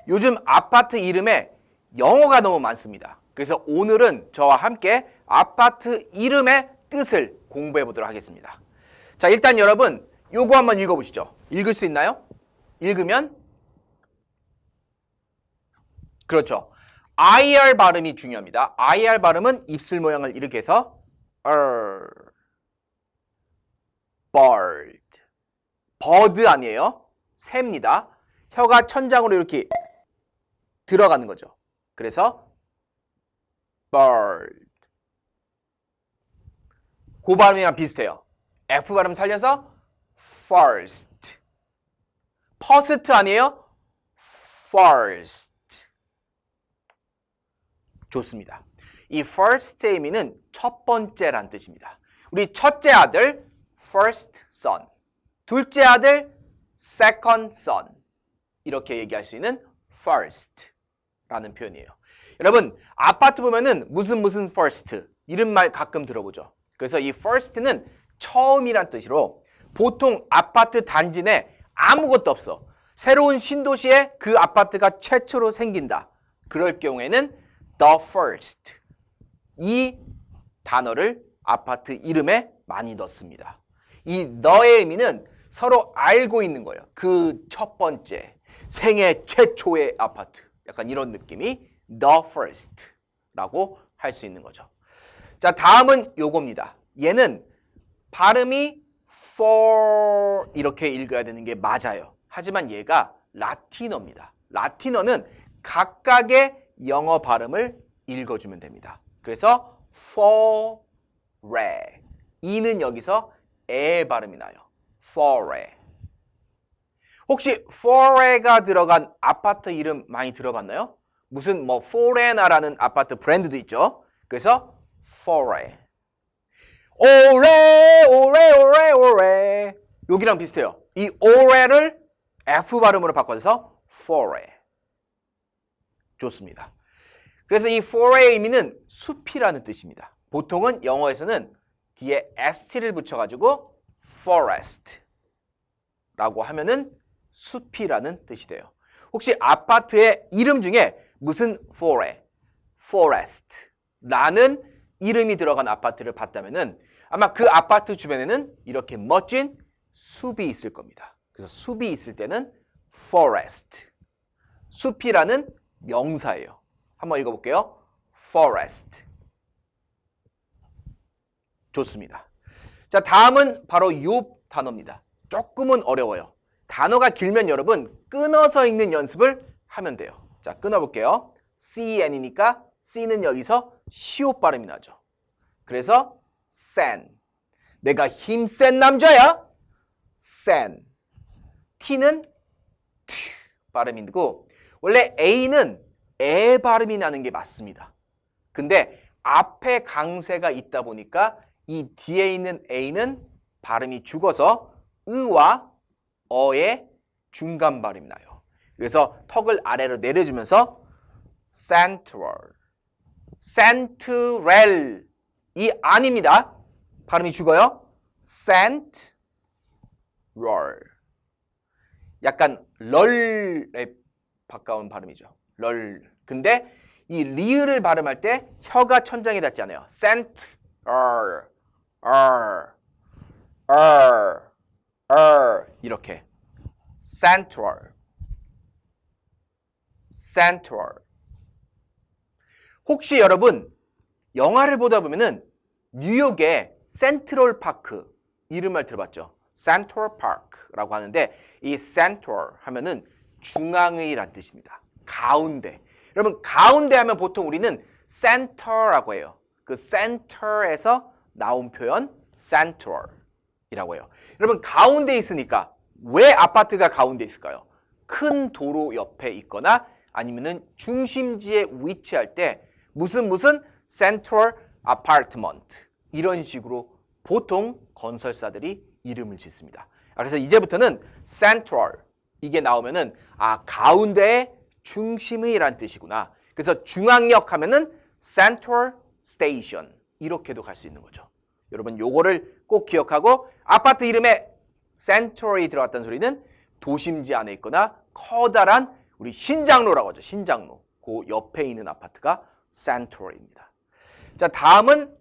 요즘 아파트 이름에 영어가 너무 많습니다. 그래서 오늘은 저와 함께 아파트 이름의 뜻을 공부해 보도록 하겠습니다. 자, 일단 여러분 요거 한번 읽어보시죠. 읽을 수 있나요? 읽으면 그렇죠. IR 발음이 중요합니다. IR 발음은 입술 모양을 이렇게 해서 bird. bird 아니에요. 새입니다. 혀가 천장으로 이렇게 들어가는 거죠. 그래서 bird. 그 발음이랑 비슷해요. F 발음 살려서 first. first 아니에요? first. 좋습니다. 이 first의 의미는 첫 번째란 뜻입니다. 우리 첫째 아들 first son, 둘째 아들 second son 이렇게 얘기할 수 있는 first라는 표현이에요. 여러분 아파트 보면은 무슨 first 이런 말 가끔 들어보죠. 그래서 이 first는 처음이란 뜻으로 보통 아파트 단지 내 아무것도 없어. 새로운 신도시에 그 아파트가 최초로 생긴다. 그럴 경우에는 the first 이 단어를 아파트 이름에 많이 넣습니다. 이 the의 의미는 서로 알고 있는 거예요. 그 첫 번째, 생애 최초의 아파트. 약간 이런 느낌이 the first라고 할 수 있는 거죠. 자, 다음은 요겁니다. 얘는 발음이 for 이렇게 읽어야 되는 게 맞아요. 하지만 얘가 라틴어입니다. 라틴어는 각각의 영어 발음을 읽어주면 됩니다. 그래서 fore 이는 여기서 에 발음이 나요. fore. 혹시 fore가 들어간 아파트 이름 많이 들어봤나요? 무슨 뭐 forena라는 아파트 브랜드도 있죠. 그래서 fore. 오레 여기랑 비슷해요. 이 오레를 F 발음으로 바꿔서 fore. 좋습니다. 그래서 이 fore의 의미는 숲이라는 뜻입니다. 보통은 영어에서는 뒤에 st를 붙여가지고 forest라고 하면은 숲이라는 뜻이 돼요. 혹시 아파트의 이름 중에 무슨 forest라는 이름이 들어간 아파트를 봤다면은 아마 그 아파트 주변에는 이렇게 멋진 숲이 있을 겁니다. 그래서 숲이 있을 때는 forest. 숲이라는 명사예요. 한번 읽어볼게요. forest. 좋습니다. 자, 다음은 바로 요 단어입니다. 조금은 어려워요. 단어가 길면 여러분 끊어서 읽는 연습을 하면 돼요. 자, 끊어볼게요. CN이니까 C는 여기서 시옷 발음이 나죠. 그래서 sen. 내가 힘센 남자야. sen. T는 T 발음이 나고 원래 A는 에 발음이 나는 게 맞습니다. 근데 앞에 강세가 있다 보니까 이 뒤에 있는 A는 발음이 죽어서 으와 어의 중간 발음이 나요. 그래서 턱을 아래로 내려주면서 central. central 이 아닙니다. 발음이 죽어요. central. 약간 럴에 가까운 발음이죠. 럴. 근데 이 리을을 발음할 때 혀가 천장에 닿지 않아요. central. 이렇게. central. central. 혹시 여러분 영화를 보다 보면은 뉴욕의 센트럴 파크 이름을 들어봤죠? 센트럴 파크라고 하는데 이 센트럴 하면은 중앙의란 뜻입니다. 가운데. 여러분 가운데 하면 보통 우리는 center라고 해요. 그 center에서 나온 표현 central이라고 해요. 여러분 가운데 있으니까 왜 아파트가 가운데 있을까요? 큰 도로 옆에 있거나 아니면은 중심지에 위치할 때 무슨 central apartment 이런 식으로 보통 건설사들이 이름을 짓습니다. 그래서 이제부터는 central 이게 나오면은 아 가운데의 중심의란 뜻이구나. 그래서 중앙역 하면은 central station 이렇게도 갈 수 있는 거죠. 여러분 요거를 꼭 기억하고 아파트 이름에 central이 들어갔다는 소리는 도심지 안에 있거나 커다란 우리 신장로라고 하죠. 신장로. 그 옆에 있는 아파트가 센트럴입니다. 자, 다음은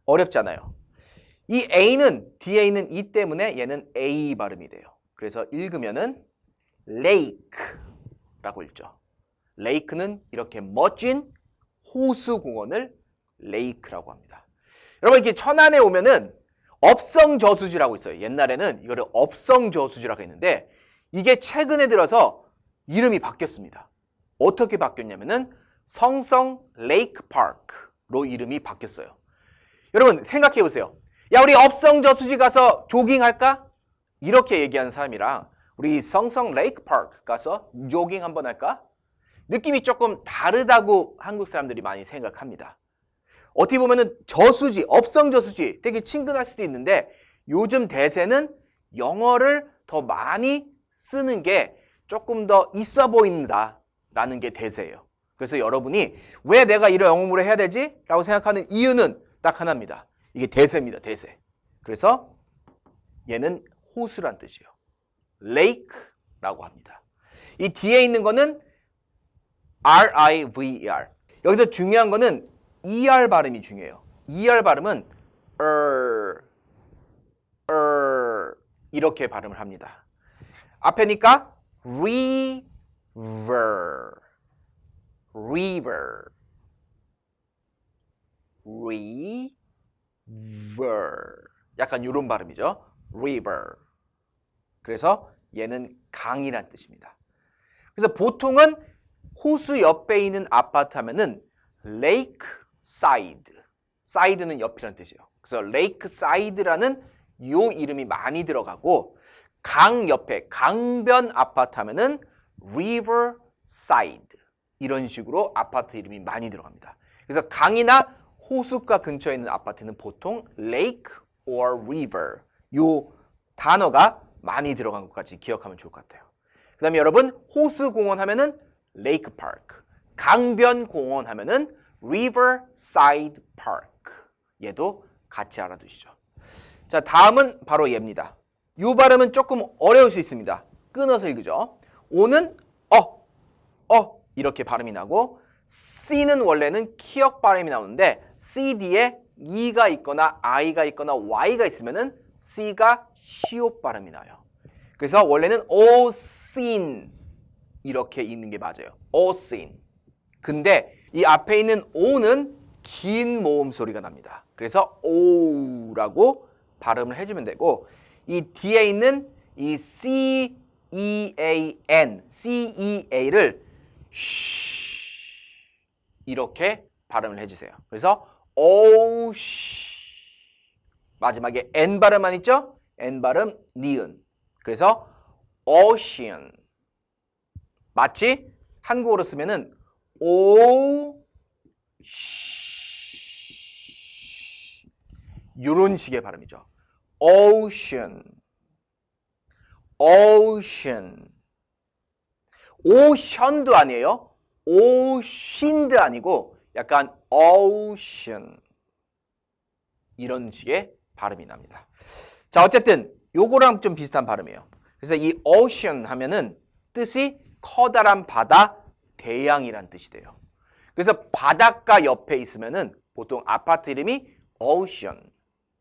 어렵잖아요. 이 A는 뒤에 있는 E 때문에 얘는 A 발음이 돼요. 그래서 읽으면은 lake라고 읽죠. lake는 이렇게 멋진 호수 공원을 lake라고 합니다. 여러분 이렇게 천안에 오면은 업성저수지라고 있어요. 옛날에는 이거를 업성저수지라고 했는데 이게 최근에 들어서 이름이 바뀌었습니다. 어떻게 바뀌었냐면은 성성 레이크 파크로 이름이 바뀌었어요. 여러분 생각해 보세요. 야, 우리 업성저수지 가서 조깅할까? 이렇게 얘기하는 사람이랑 우리 성성 레이크 파크 가서 조깅 한번 할까? 느낌이 조금 다르다고 한국 사람들이 많이 생각합니다. 어떻게 보면은 저수지, 업성저수지 되게 친근할 수도 있는데 요즘 대세는 영어를 더 많이 쓰는 게 조금 더 있어 보인다라는 게 대세예요. 그래서 여러분이 왜 내가 이런 영어를 해야 되지? 라고 생각하는 이유는 딱 하나입니다. 이게 대세입니다. 대세. 그래서 얘는 호수란 뜻이에요. lake라고 합니다. 이 뒤에 있는 거는 R-I-V-E-R. 여기서 중요한 거는 ER 발음이 중요해요. ER 발음은 이렇게 발음을 합니다. 앞에니까 river, river, 약간 이런 발음이죠. river. 그래서 얘는 강이란 뜻입니다. 그래서 보통은 호수 옆에 있는 아파트 하면은 lake side, side는 옆이라는 뜻이에요. 그래서 lake side라는 요 이름이 많이 들어가고 강 옆에 강변 아파트 하면은 river side 이런 식으로 아파트 이름이 많이 들어갑니다. 그래서 강이나 호숫가 근처에 있는 아파트는 보통 lake or river 요 단어가 많이 들어간 것까지 기억하면 좋을 것 같아요. 그 다음에 여러분 호수공원 하면은 lake park, 강변공원 하면은 riverside park 얘도 같이 알아두시죠. 자, 다음은 바로 얘입니다. 이 발음은 조금 어려울 수 있습니다. 끊어서 읽으죠. O는 이렇게 발음이 나고 C는 원래는 키역 발음이 나오는데 C 뒤에 E가 있거나 I가 있거나 Y가 있으면은 C가 시옷 발음이 나요. 그래서 원래는 Osin 이렇게 읽는 게 맞아요. Osin. 근데 이 앞에 있는 O는 긴 모음 소리가 납니다. 그래서 O라고 발음을 해주면 되고 이 뒤에 있는 이 C-E-A-N, C-E-A를 이렇게 발음을 해주세요. 그래서 마지막에 N 발음만 있죠? N 발음, 니은. 그래서 ocean. 마치 한국어로 쓰면은 이런 식의 발음이죠. ocean, ocean. 오션도 아니에요. 오신도 아니고 약간 ocean 이런 식의 발음이 납니다. 자, 어쨌든 요거랑 좀 비슷한 발음이에요. 그래서 이 ocean 하면은 뜻이 커다란 바다, 대양이란 뜻이 돼요. 그래서 바닷가 옆에 있으면은 보통 아파트 이름이 ocean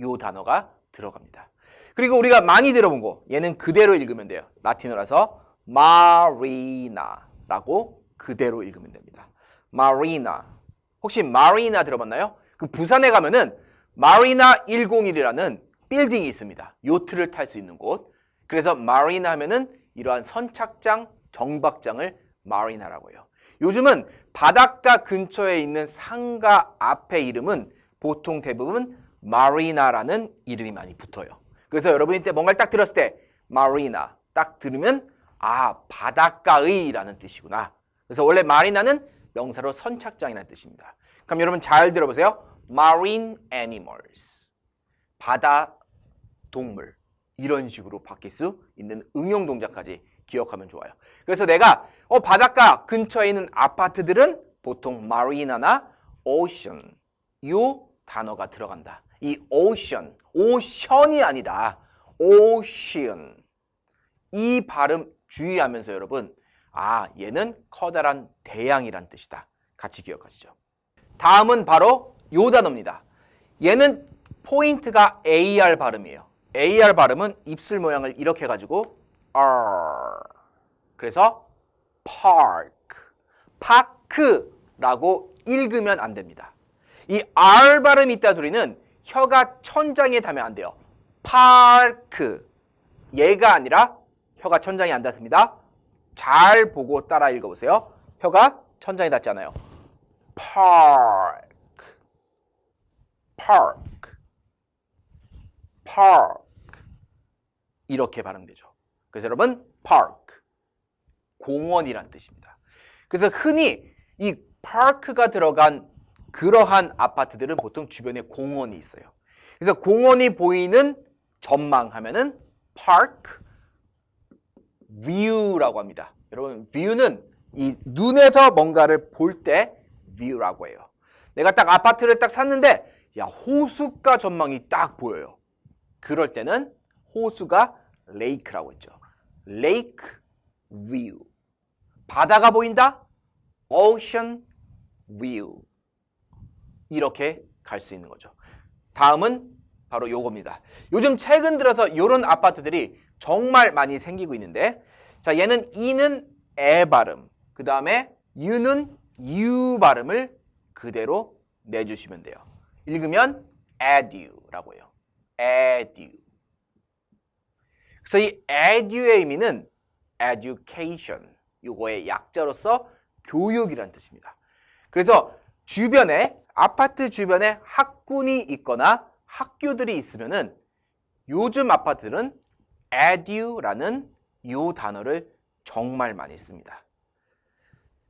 요 단어가 들어갑니다. 그리고 우리가 많이 들어본 거 얘는 그대로 읽으면 돼요. 라틴어라서 marina라고 그대로 읽으면 됩니다. marina. 혹시 marina 들어봤나요? 그 부산에 가면은 마리나 101이라는 빌딩이 있습니다. 요트를 탈 수 있는 곳. 그래서 마리나 하면은 이러한 선착장, 정박장을 마리나라고 해요. 요즘은 바닷가 근처에 있는 상가 앞에 이름은 보통 대부분 마리나라는 이름이 많이 붙어요. 그래서 여러분이 때 뭔가를 딱 들었을 때 마리나 딱 들으면 아, 바닷가의 라는 뜻이구나. 그래서 원래 마리나는 명사로 선착장이라는 뜻입니다. 그럼 여러분 잘 들어보세요. Marine animals. 바다 동물. 이런 식으로 바뀔 수 있는 응용 동작까지 기억하면 좋아요. 그래서 내가 바닷가 근처에 있는 아파트들은 보통 marina나 ocean 요 단어가 들어간다. 이 ocean, 오션이 아니다. ocean. 이 발음 주의하면서 여러분 아, 얘는 커다란 대양이란 뜻이다. 같이 기억하시죠. 다음은 바로 요 단어입니다. 얘는 포인트가 AR 발음이에요. AR 발음은 입술 모양을 이렇게 해가지고 R. 그래서 park, 파크라고 읽으면 안 됩니다. 이 R 발음이 있다 소리는 혀가 천장에 닿으면 안 돼요. park. 얘가 아니라 혀가 천장에 안 닿습니다. 잘 보고 따라 읽어보세요. 혀가 천장에 닿지 않아요. park, park, park. 이렇게 발음되죠. 그래서 여러분, park, 공원이란 뜻입니다. 그래서 흔히 이 park가 들어간 그러한 아파트들은 보통 주변에 공원이 있어요. 그래서 공원이 보이는 전망하면은 park view라고 합니다. 여러분, view는 이 눈에서 뭔가를 볼 때 view라고 해요. 내가 딱 아파트를 딱 샀는데 야, 호수가 전망이 딱 보여요. 그럴 때는 호수가 lake라고 했죠. lake view. 바다가 보인다? ocean view. 이렇게 갈 수 있는 거죠. 다음은 바로 요겁니다. 요즘 최근 들어서 이런 아파트들이 정말 많이 생기고 있는데, 자, 얘는 이는 에 발음, 그 다음에 유는 유 발음을 그대로 내주시면 돼요. 읽으면 edu라고 해요. edu. 그래서 이 edu의 의미는 education, 요거의 약자로서 교육이라는 뜻입니다. 그래서 주변에, 아파트 주변에 학군이 있거나 학교들이 있으면은 요즘 아파트는 edu라는 요 단어를 정말 많이 씁니다.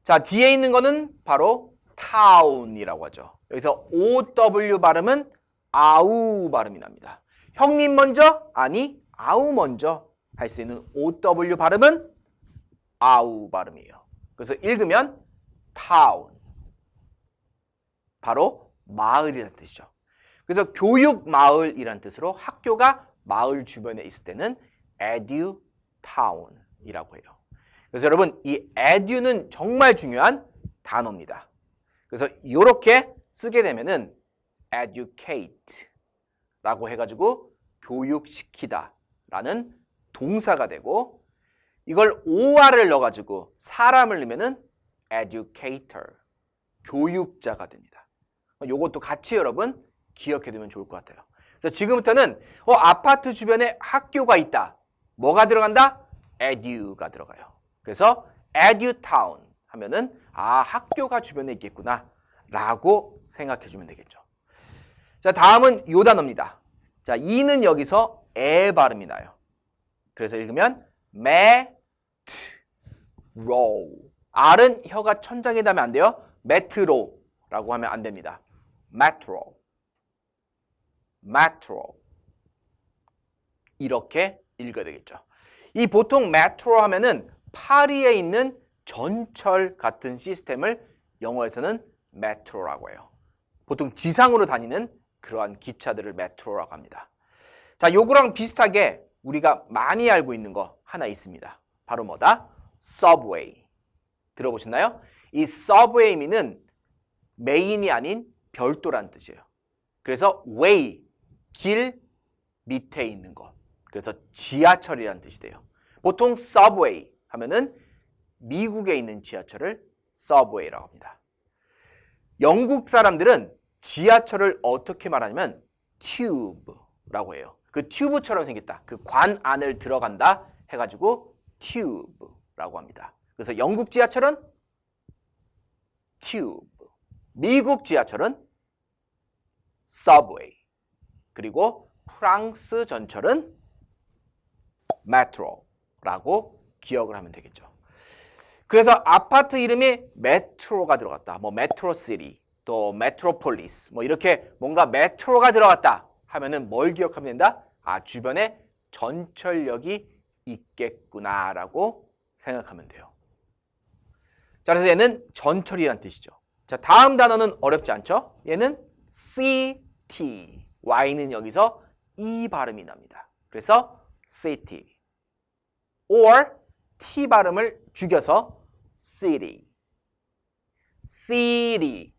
자, 뒤에 있는 거는 바로 town이라고 하죠. 여기서 OW 발음은 아우 발음이 납니다. 형님 먼저? 아니, 아우 먼저 할 수 있는 OW 발음은 아우 발음이에요. 그래서 읽으면 town. 바로 마을이라는 뜻이죠. 그래서 교육 마을이라는 뜻으로 학교가 마을 주변에 있을 때는 edutown이라고 해요. 그래서 여러분, 이 edu는 정말 중요한 단어입니다. 그래서 이렇게 쓰게 되면은 educate라고 해가지고 교육시키다 라는 동사가 되고, 이걸 or을 넣어가지고 사람을 넣으면은 educator, 교육자가 됩니다. 요것도 같이 여러분 기억해 두면 좋을 것 같아요. 그래서 지금부터는 아파트 주변에 학교가 있다. 뭐가 들어간다? edu가 들어가요. 그래서 edutown 하면은 아, 학교가 주변에 있겠구나 라고 생각해 주면 되겠죠. 자, 다음은 요 단어입니다. 자, 이는 여기서 에 발음이 나요. 그래서 읽으면 metro. R은 혀가 천장에 닿으면 안 돼요. 메트로라고 하면 안 됩니다. metro. metro. 이렇게 읽어야 되겠죠. 이 보통 metro 하면은 파리에 있는 전철 같은 시스템을 영어에서는 metro라고 해요. 보통 지상으로 다니는 그러한 기차들을 metro라고 합니다. 자, 요거랑 비슷하게 우리가 많이 알고 있는 거 하나 있습니다. 바로 뭐다? subway. 들어보셨나요? 이 subway 의미는 메인이 아닌 별도란 뜻이에요. 그래서 way, 길 밑에 있는 것. 그래서 지하철이라는 뜻이 돼요. 보통 subway 하면은 미국에 있는 지하철을 subway라고 합니다. 영국 사람들은 지하철을 어떻게 말하냐면 tube라고 해요. 그 튜브처럼 생겼다. 그 관 안을 들어간다 해가지고 tube라고 합니다. 그래서 영국 지하철은 tube, 미국 지하철은 subway, 그리고 프랑스 전철은 metro라고 기억을 하면 되겠죠. 그래서 아파트 이름에 메트로가 들어갔다. 뭐 메트로시티, 또 메트로폴리스, 뭐 이렇게 뭔가 메트로가 들어갔다 하면은 뭘 기억하면 된다? 아, 주변에 전철역이 있겠구나라고 생각하면 돼요. 자, 그래서 얘는 전철이란 뜻이죠. 자, 다음 단어는 어렵지 않죠? 얘는 city. Y는 여기서 E 발음이 납니다. 그래서 city. or T 발음을 죽여서 city. city.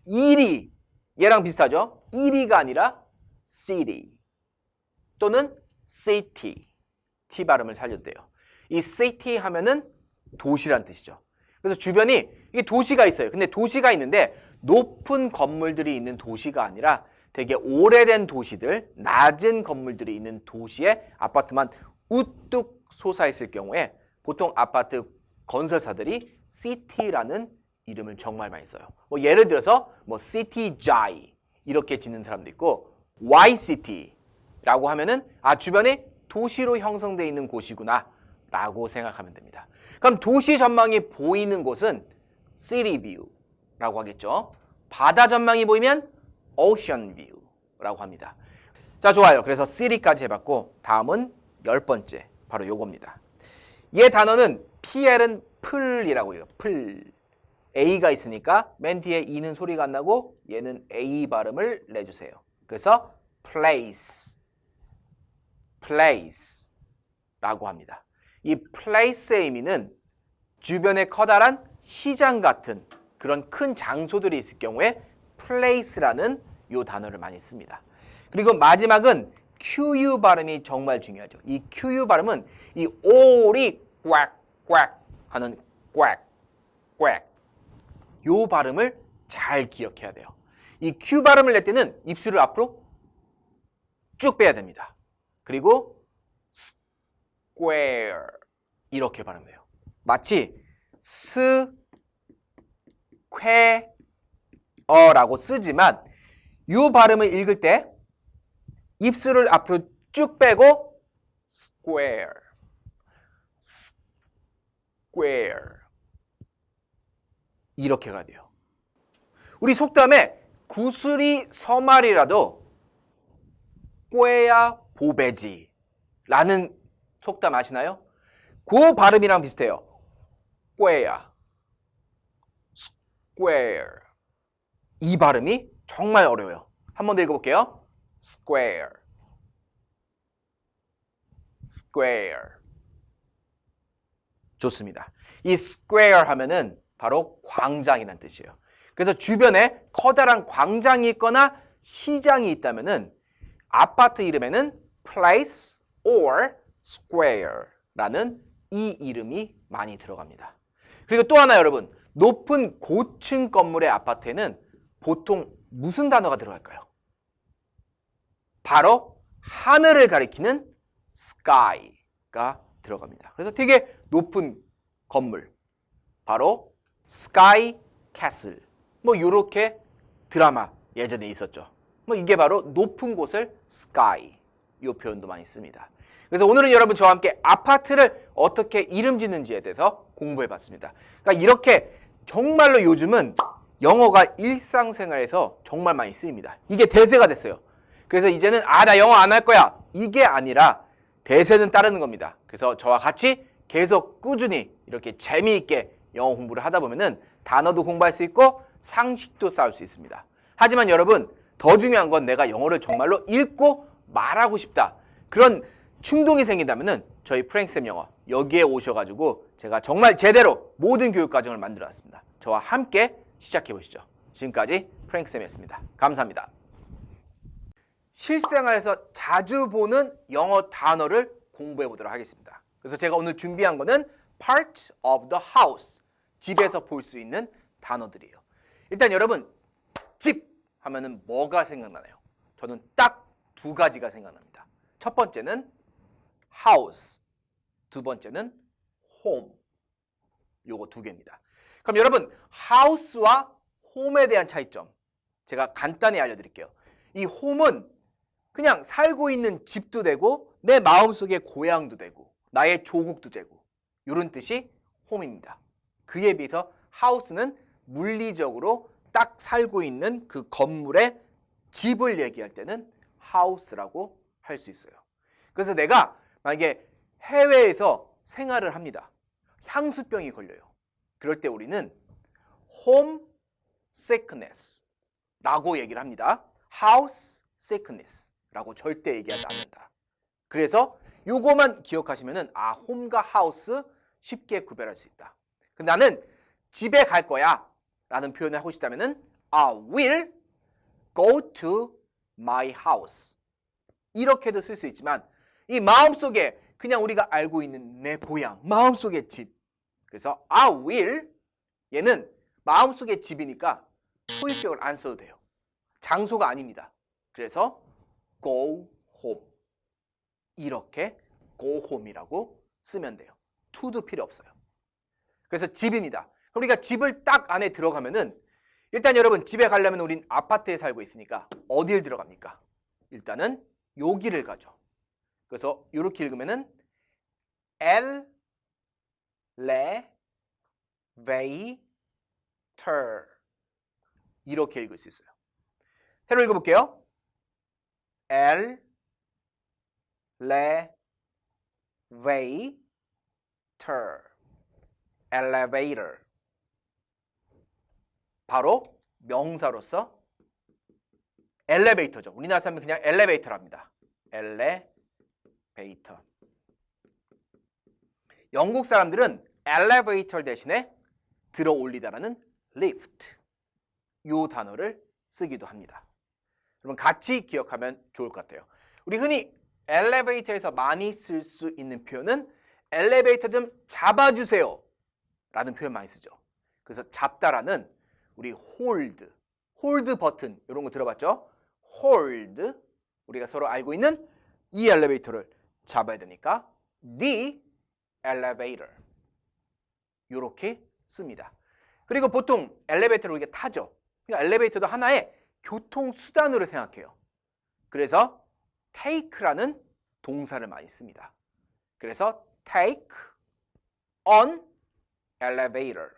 일이 얘랑 비슷하죠? 일이가 아니라 city 또는 city. T 발음을 살려도 돼요. 이 city 하면은 도시란 뜻이죠. 그래서 주변이 이게 도시가 있어요. 근데 도시가 있는데 높은 건물들이 있는 도시가 아니라 되게 오래된 도시들, 낮은 건물들이 있는 도시에 아파트만 우뚝 솟아있을 경우에 보통 아파트 건설사들이 city라는 이름을 정말 많이 써요. 뭐 예를 들어서 뭐 city J 이렇게 짓는 사람도 있고 Y city라고 하면은 아 주변에 도시로 형성되어 있는 곳이구나 라고 생각하면 됩니다. 그럼 도시 전망이 보이는 곳은 city view라고 하겠죠. 바다 전망이 보이면 ocean view라고 합니다. 자, 좋아요. 그래서 city까지 해봤고 다음은 10번째 바로 요겁니다. 얘 단어는 PL은 풀이라고 해요. 풀. A가 있으니까 맨 뒤에 E는 소리가 안 나고 얘는 A 발음을 내주세요. 그래서 place, place라고 합니다. 이 place의 의미는 주변에 커다란 시장 같은 그런 큰 장소들이 있을 경우에 place라는 요 단어를 많이 씁니다. 그리고 마지막은 QU 발음이 정말 중요하죠. 이 QU 발음은 이 오리 꽉꽉 하는 꽉꽉 요 발음을 잘 기억해야 돼요. 이 Q 발음을 낼 때는 입술을 앞으로 쭉 빼야 됩니다. 그리고 square 이렇게 발음해요. 마치 square라고 쓰지만 요 발음을 읽을 때 입술을 앞으로 쭉 빼고 square 이렇게 가야 돼요. 우리 속담에 구슬이 서말이라도 꾀야 보배지라는 속담 아시나요? 그 발음이랑 비슷해요. 꾀야, square. 이 발음이 정말 어려워요. 한 번 더 읽어볼게요. square. 좋습니다. 이 square 하면은 바로 광장이라는 뜻이에요. 그래서 주변에 커다란 광장이 있거나 시장이 있다면은 아파트 이름에는 place or square라는 이 이름이 많이 들어갑니다. 그리고 또 하나 여러분, 높은 고층 건물의 아파트에는 보통 무슨 단어가 들어갈까요? 바로 하늘을 가리키는 sky가 들어갑니다. 그래서 되게 높은 건물, 바로 sky castle. 뭐 이렇게 드라마 예전에 있었죠. 뭐 이게 바로 높은 곳을 sky. 이 표현도 많이 씁니다. 그래서 오늘은 여러분 저와 함께 아파트를 어떻게 이름 짓는지에 대해서 공부해봤습니다. 그러니까 이렇게 정말로 요즘은 영어가 일상생활에서 정말 많이 쓰입니다. 이게 대세가 됐어요. 그래서 이제는 나 영어 안 할 거야. 이게 아니라 대세는 따르는 겁니다. 그래서 저와 같이 계속 꾸준히 이렇게 재미있게 영어 공부를 하다 보면은 단어도 공부할 수 있고 상식도 쌓을 수 있습니다. 하지만 여러분 더 중요한 건 내가 영어를 정말로 읽고 말하고 싶다. 그런 충동이 생긴다면은 저희 프랭쌤 영어 여기에 오셔가지고 제가 정말 제대로 모든 교육 과정을 만들어 놨습니다. 저와 함께 시작해 보시죠. 지금까지 프랭쌤이었습니다. 감사합니다. 실생활에서 자주 보는 영어 단어를 공부해 보도록 하겠습니다. 그래서 제가 오늘 준비한 거는 part of the house, 집에서 볼 수 있는 단어들이에요. 일단 여러분 집 하면은 뭐가 생각나나요? 저는 딱 두 가지가 생각납니다. 첫 번째는 house, 두 번째는 home. 요거 두 개입니다. 그럼 여러분 house와 home에 대한 차이점 제가 간단히 알려드릴게요. 이 home은 그냥 살고 있는 집도 되고 내 마음속의 고향도 되고 나의 조국도 되고 이런 뜻이 home입니다. 그에 비해서 house는 물리적으로 딱 살고 있는 그 건물의 집을 얘기할 때는 house라고 할 수 있어요. 그래서 내가 만약에 해외에서 생활을 합니다. 향수병이 걸려요. 그럴 때 우리는 home sickness라고 얘기를 합니다. house sickness라고 절대 얘기하지 않는다. 그래서 요거만 기억하시면은 home과 house 쉽게 구별할 수 있다. 근데 나는 집에 갈 거야 라는 표현을 하고 싶다면은 I will go to my house. 이렇게도 쓸 수 있지만 이 마음속에 그냥 우리가 알고 있는 내 고향, 마음속의 집. 그래서 I will 얘는 마음속의 집이니까 소유격을 안 써도 돼요. 장소가 아닙니다. 그래서 go home. 이렇게 go home이라고 쓰면 돼요. to도 필요 없어요. 그래서 집입니다. 우리가 집을 딱 안에 들어가면은 일단 여러분 집에 가려면 우린 아파트에 살고 있으니까 어딜 들어갑니까? 일단은 여기를 가죠. 그래서 이렇게 읽으면은 elevator 이렇게 읽을 수 있어요. 새로 읽어볼게요. elevator 바로 명사로서 엘리베이터죠. 우리나라 사람은 그냥 엘리베이터랍니다. 엘리베이터. 영국 사람들은 엘리베이터 대신에 들어 올리다라는 lift 요 단어를 쓰기도 합니다. 여러분 같이 기억하면 좋을 것 같아요. 우리 흔히 엘리베이터에서 많이 쓸 수 있는 표현은 엘리베이터 좀 잡아주세요 라는 표현 많이 쓰죠. 그래서 잡다라는 우리 hold 버튼 이런 거 들어봤죠? hold 우리가 서로 알고 있는 이 엘리베이터를 잡아야 되니까 the elevator 이렇게 씁니다. 그리고 보통 엘리베이터를 우리가 타죠. 그러니까 엘리베이터도 하나의 교통수단으로 생각해요. 그래서 take라는 동사를 많이 씁니다. 그래서 take on elevator.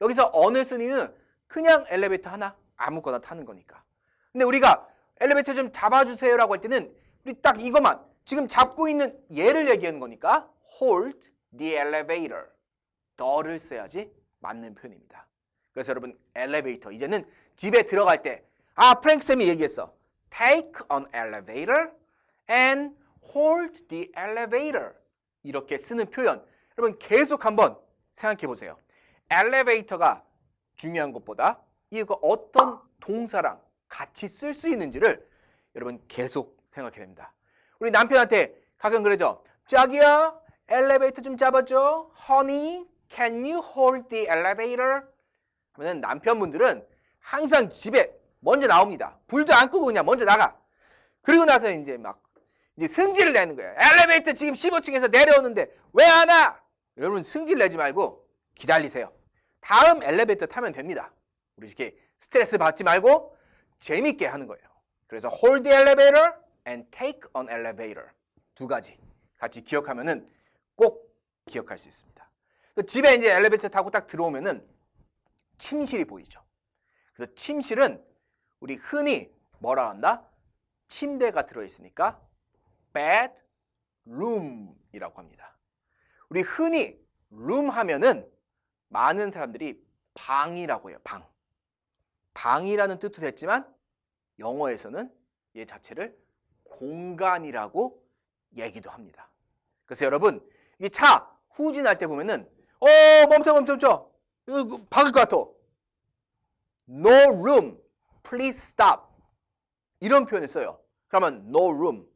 여기서 on을 쓴 이유는 그냥 엘리베이터 하나 아무거나 타는 거니까. 근데 우리가 엘리베이터 좀 잡아주세요라고 할 때는 우리 딱 이것만 지금 잡고 있는 얘를 얘기하는 거니까 hold the elevator. 더를 써야지 맞는 표현입니다. 그래서 여러분 엘리베이터 이제는 집에 들어갈 때 프랭크 쌤이 얘기했어. Take an elevator and hold the elevator. 이렇게 쓰는 표현. 여러분 계속 한번 생각해 보세요. 엘리베이터가 중요한 것보다 이거 어떤 동사랑 같이 쓸 수 있는지를 여러분 계속 생각해야 됩니다. 우리 남편한테 가끔 그러죠. 자기야 엘리베이터 좀 잡아줘. Honey, can you hold the elevator? 하면 남편분들은 항상 집에 먼저 나옵니다. 불도 안 끄고 그냥 먼저 나가. 그리고 나서 이제 승질을 내는 거예요. 엘리베이터 지금 15층에서 내려오는데 왜 안 와? 여러분 승질 내지 말고 기다리세요. 다음 엘리베이터 타면 됩니다. 우리 이렇게 스트레스 받지 말고 재밌게 하는 거예요. 그래서 hold the elevator and take an elevator 두 가지 같이 기억하면은 꼭 기억할 수 있습니다. 집에 이제 엘리베이터 타고 딱 들어오면은 침실이 보이죠. 그래서 침실은 우리 흔히 뭐라 한다? 침대가 들어있으니까 bedroom이라고 합니다. 우리 흔히 room 하면은 많은 사람들이 방이라고 해요. 방이라는 뜻도 됐지만 영어에서는 얘 자체를 공간이라고 얘기도 합니다. 그래서 여러분 이 차 후진할 때 보면은 멈춰 이거 박을 것 같아. No room, please stop 이런 표현을 써요. 그러면 no room,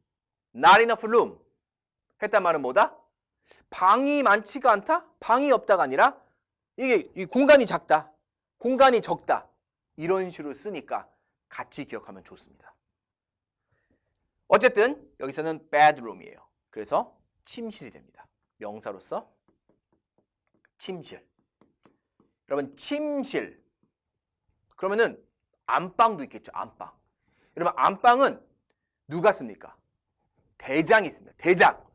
not enough room 했단 말은 뭐다? 방이 많지가 않다? 방이 없다가 아니라 이게 이 공간이 작다, 공간이 적다 이런 식으로 쓰니까 같이 기억하면 좋습니다. 어쨌든 여기서는 bedroom이에요. 그래서 침실이 됩니다. 명사로서 침실. 여러분 침실 그러면은 안방도 있겠죠. 안방. 여러분 안방은 누가 씁니까? 대장이 있습니다. 대장.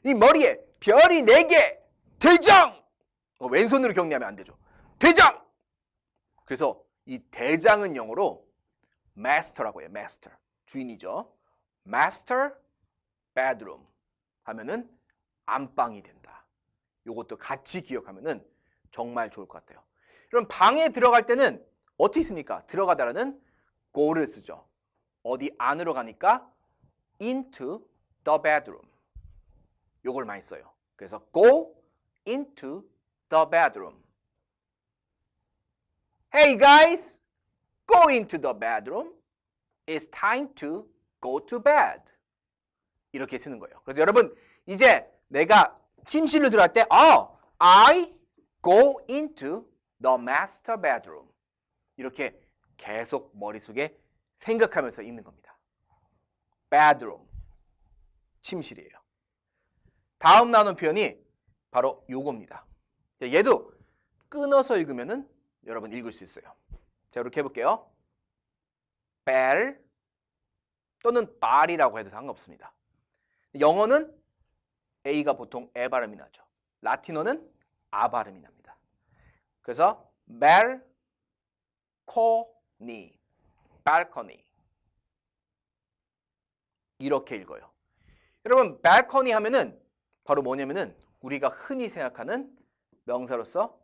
이 머리에 별이 4개 대장. 왼손으로 격리하면 안 되죠. 대장. 그래서 이 대장은 영어로 master라고 해요. master. 주인이죠. master bedroom 하면은 안방이 된다. 요것도 같이 기억하면은 정말 좋을 것 같아요. 그럼 방에 들어갈 때는 어떻게 씁니까? 들어가다라는 go를 쓰죠. 어디 안으로 가니까 into the bedroom. 요걸 많이 써요. 그래서 go into the bedroom. Hey guys, go into the bedroom. It's time to go to bed. 이렇게 쓰는 거예요. 그래서 여러분 이제 내가 침실로 들어갈 때 I go into the master bedroom. 이렇게 계속 머릿속에 생각하면서 읽는 겁니다. bedroom, 침실이에요. 다음 나눈 표현이 바로 요겁니다. 얘도 끊어서 읽으면은 여러분 읽을 수 있어요. 자, 이렇게 해볼게요. bell 또는 bar이라고 해도 상관없습니다. 영어는 A가 보통 에 발음이 나죠. 라틴어는 아 발음이 납니다. 그래서 balcony, balcony 이렇게 읽어요. 여러분 balcony 하면은 바로 뭐냐면은 우리가 흔히 생각하는 명사로서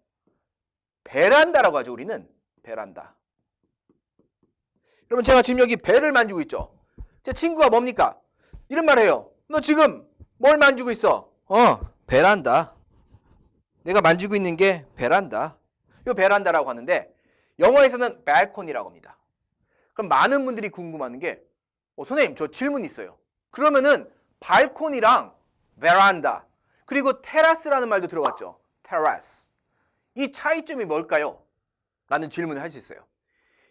베란다라고 하죠. 우리는 베란다. 여러분 제가 지금 여기 배를 만지고 있죠. 제 친구가 뭡니까? 이런 말 해요. 너 지금 뭘 만지고 있어? 베란다. 내가 만지고 있는 게 베란다. 이 베란다라고 하는데 영어에서는 balcony라고 합니다. 그럼 많은 분들이 궁금한 게 선생님 저 질문 있어요. 그러면은 발코니랑 베란다 그리고 테라스라는 말도 들어봤죠. 테라스. 이 차이점이 뭘까요? 라는 질문을 할 수 있어요.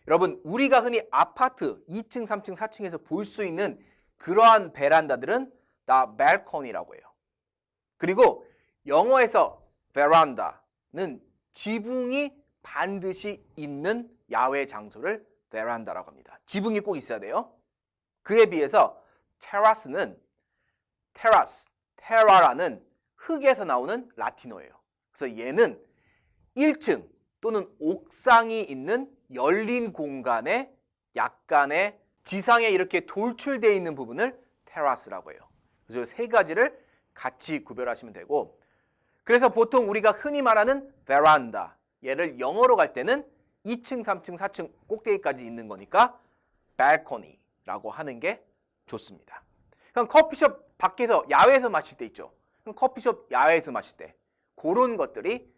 여러분 우리가 흔히 아파트 2층, 3층, 4층에서 볼 수 있는 그러한 베란다들은 다 balcony라고 해요. 그리고 영어에서 베란다는 지붕이 반드시 있는 야외 장소를 베란다라고 합니다. 지붕이 꼭 있어야 돼요. 그에 비해서 테라스는 테라라는 흙에서 나오는 라틴어예요. 그래서 얘는 1층 또는 옥상이 있는 열린 공간에 약간의 지상에 이렇게 돌출되어 있는 부분을 테라스라고 해요. 그래서 이 세 가지를 같이 구별하시면 되고 그래서 보통 우리가 흔히 말하는 베란다 얘를 영어로 갈 때는 2층, 3층, 4층 꼭대기까지 있는 거니까 balcony라고 하는 게 좋습니다. 그럼 커피숍 밖에서 야외에서 마실 때 있죠. 그럼 커피숍 야외에서 마실 때 그런 것들이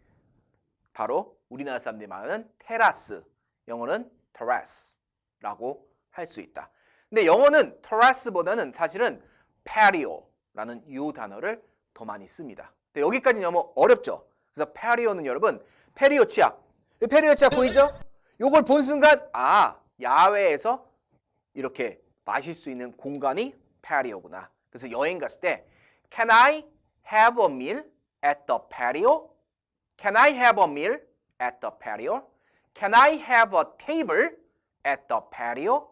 바로 우리나라 사람들이 말하는 테라스, 영어는 terrace라고 할 수 있다. 근데 영어는 terrace보다는 사실은 patio라는 이 단어를 더 많이 씁니다. 근데 여기까지는 너무 어렵죠. 그래서 patio는 여러분 페리오 치약, 페리오 치약 보이죠? 요걸 본 순간 야외에서 이렇게 마실 수 있는 공간이 patio구나. 그래서 여행 갔을 때 Can I have a meal at the patio? Can I have a meal at the patio? Can I have a table at the patio?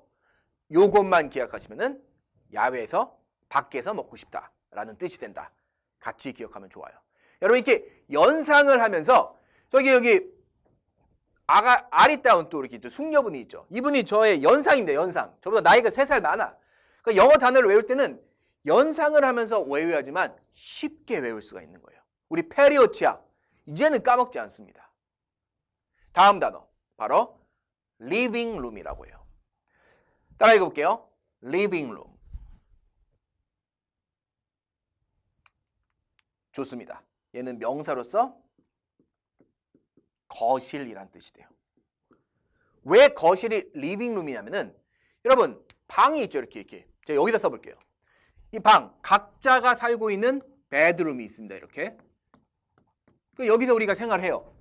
요것만 기억하시면은 야외에서 밖에서 먹고 싶다라는 뜻이 된다. 같이 기억하면 좋아요. 여러분 이렇게 연상을 하면서 여기 아리따운 또 이렇게 숙녀분이 있죠. 이분이 저의 연상입니다. 연상. 저보다 나이가 3살 많아. 그러니까 영어 단어를 외울 때는 연상을 하면서 외워야지만 쉽게 외울 수가 있는 거예요. 우리 페리오 치약 이제는 까먹지 않습니다. 다음 단어 바로 living room이라고 해요. 따라 읽어볼게요. living room. 좋습니다. 얘는 명사로서 거실이란 뜻이 돼요. 왜 거실이 living room이냐면은 여러분 방이 있죠. 이렇게 제가 여기다 써볼게요. 이 방 각자가 살고 있는 베드룸이 있습니다. 이렇게 여기서 우리가 생활해요.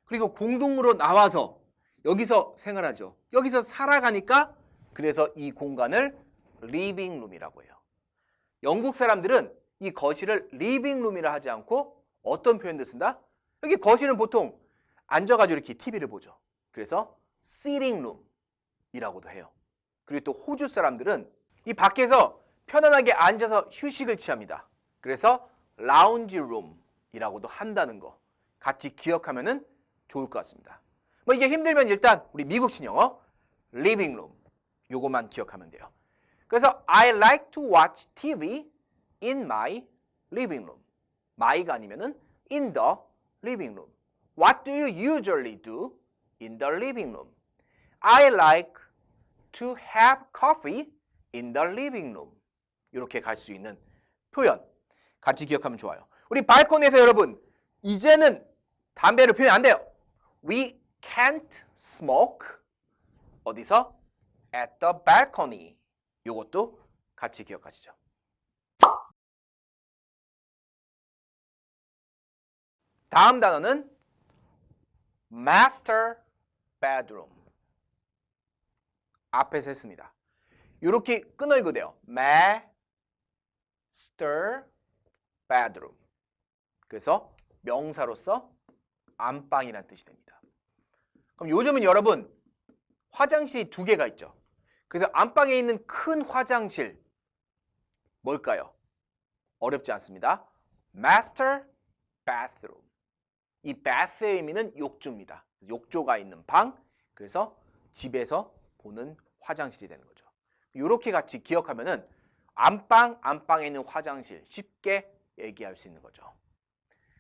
그리고 공동으로 나와서 여기서 생활하죠. 여기서 살아가니까 그래서 이 공간을 living room이라고 해요. 영국 사람들은 이 거실을 living room이라 하지 않고 어떤 표현도 쓴다? 여기 거실은 보통 앉아가지고 이렇게 TV를 보죠. 그래서 sitting room이라고도 해요. 그리고 또 호주 사람들은 이 밖에서 편안하게 앉아서 휴식을 취합니다. 그래서 lounge room이라고도 한다는 거 같이 기억하면은 좋을 것 같습니다. 뭐 이게 힘들면 일단 우리 미국식 영어 living room 요거만 기억하면 돼요. 그래서 I like to watch TV in my living room. my가 아니면은 in the living room. What do you usually do in the living room? I like to have coffee in the living room. 이렇게 갈 수 있는 표현 같이 기억하면 좋아요. 우리 발코니에서 여러분 이제는 담배를 피우면 안 돼요. We can't smoke. 어디서? At the balcony. 요것도 같이 기억하시죠. 다음 단어는 master bedroom. 앞에서 했습니다. 이렇게 끊어 읽어도 돼요. master bedroom. 그래서 명사로서 안방이라는 뜻이 됩니다. 그럼 요즘은 여러분 화장실이 두 개가 있죠. 그래서 안방에 있는 큰 화장실 뭘까요? 어렵지 않습니다. master bathroom. 이 bath의 의미는 욕조입니다. 욕조가 있는 방. 그래서 집에서 보는 화장실이 되는 거죠. 이렇게 같이 기억하면은 안방에 있는 화장실 쉽게 얘기할 수 있는 거죠.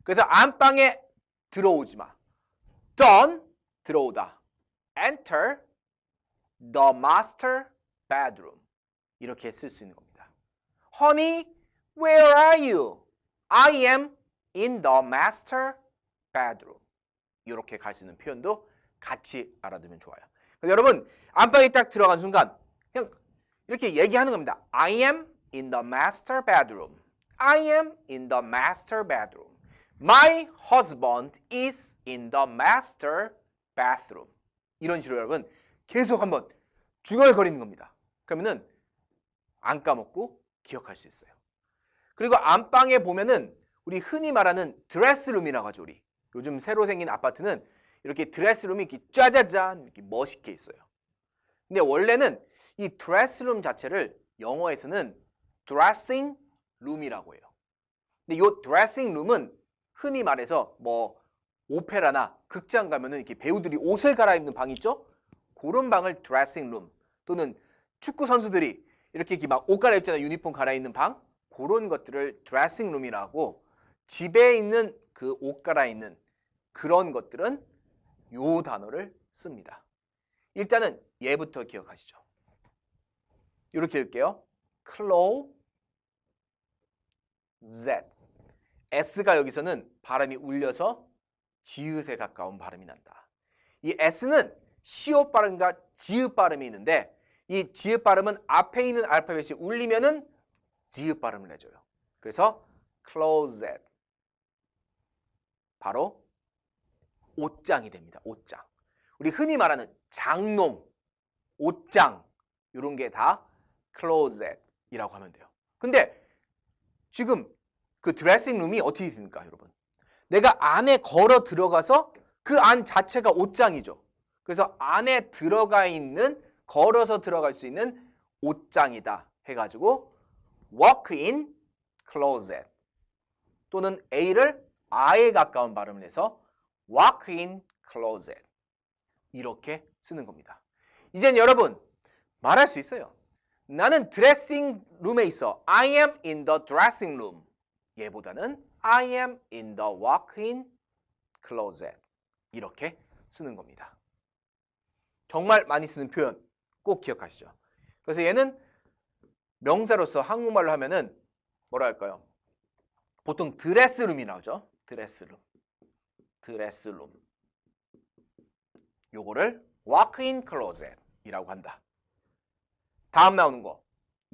그래서 안방에 들어오지 마. Don't 들어오다. Enter the master bedroom. 이렇게 쓸 수 있는 겁니다. Honey, where are you? I am in the master bedroom. 이렇게 갈 수 있는 표현도 같이 알아두면 좋아요. 그래서 여러분 안방에 딱 들어간 순간 그냥 이렇게 얘기하는 겁니다. I am in the master bedroom. I am in the master bedroom. My husband is in the master bathroom. 이런 식으로 여러분 계속 한번 중얼거리는 겁니다. 그러면은 안 까먹고 기억할 수 있어요. 그리고 안방에 보면은 우리 흔히 말하는 드레스룸이라고 하죠. 우리 요즘 새로 생긴 아파트는 이렇게 드레스룸이 이렇게 짜자잔 이렇게 멋있게 있어요. 근데 원래는 이 드레스룸 자체를 영어에서는 dressing room이라고 해요. 근데 이 dressing room은 흔히 말해서 뭐 오페라나 극장 가면은 이렇게 배우들이 옷을 갈아입는 방 있죠? 그런 방을 dressing room 또는 축구 선수들이 이렇게 막 옷 갈아입잖아요. 유니폼 갈아입는 방. 그런 것들을 dressing room이라고 집에 있는 그 옷 갈아입는 그런 것들은 요 단어를 씁니다. 일단은 얘부터 기억하시죠. 이렇게 읽을게요. closet. S가 여기서는 발음이 울려서 지읒에 가까운 발음이 난다. 이 S는 시옷 발음과 지읒 발음이 있는데 이 지읒 발음은 앞에 있는 알파벳이 울리면은 지읒 발음을 내줘요. 그래서 closet. 바로 옷장이 됩니다. 옷장. 우리 흔히 말하는 장롱, 옷장 이런 게 다 closet이라고 하면 돼요. 근데 지금 그 드레싱 룸이 어떻게 있습니까, 여러분? 내가 안에 걸어 들어가서 그 안 자체가 옷장이죠. 그래서 안에 들어가 있는 걸어서 들어갈 수 있는 옷장이다 해가지고 walk-in closet 또는 A를 I에 가까운 발음을 해서 walk-in closet 이렇게 쓰는 겁니다. 이젠 여러분 말할 수 있어요. 나는 드레싱 룸에 있어. I am in the dressing room. 얘보다는 I am in the walk-in closet. 이렇게 쓰는 겁니다. 정말 많이 쓰는 표현 꼭 기억하시죠. 그래서 얘는 명사로서 한국말로 하면은 뭐라 할까요? 보통 드레스룸이 나오죠. 드레스룸. 드레스룸. 요거를 walk-in closet이라고 한다. 다음 나오는 거.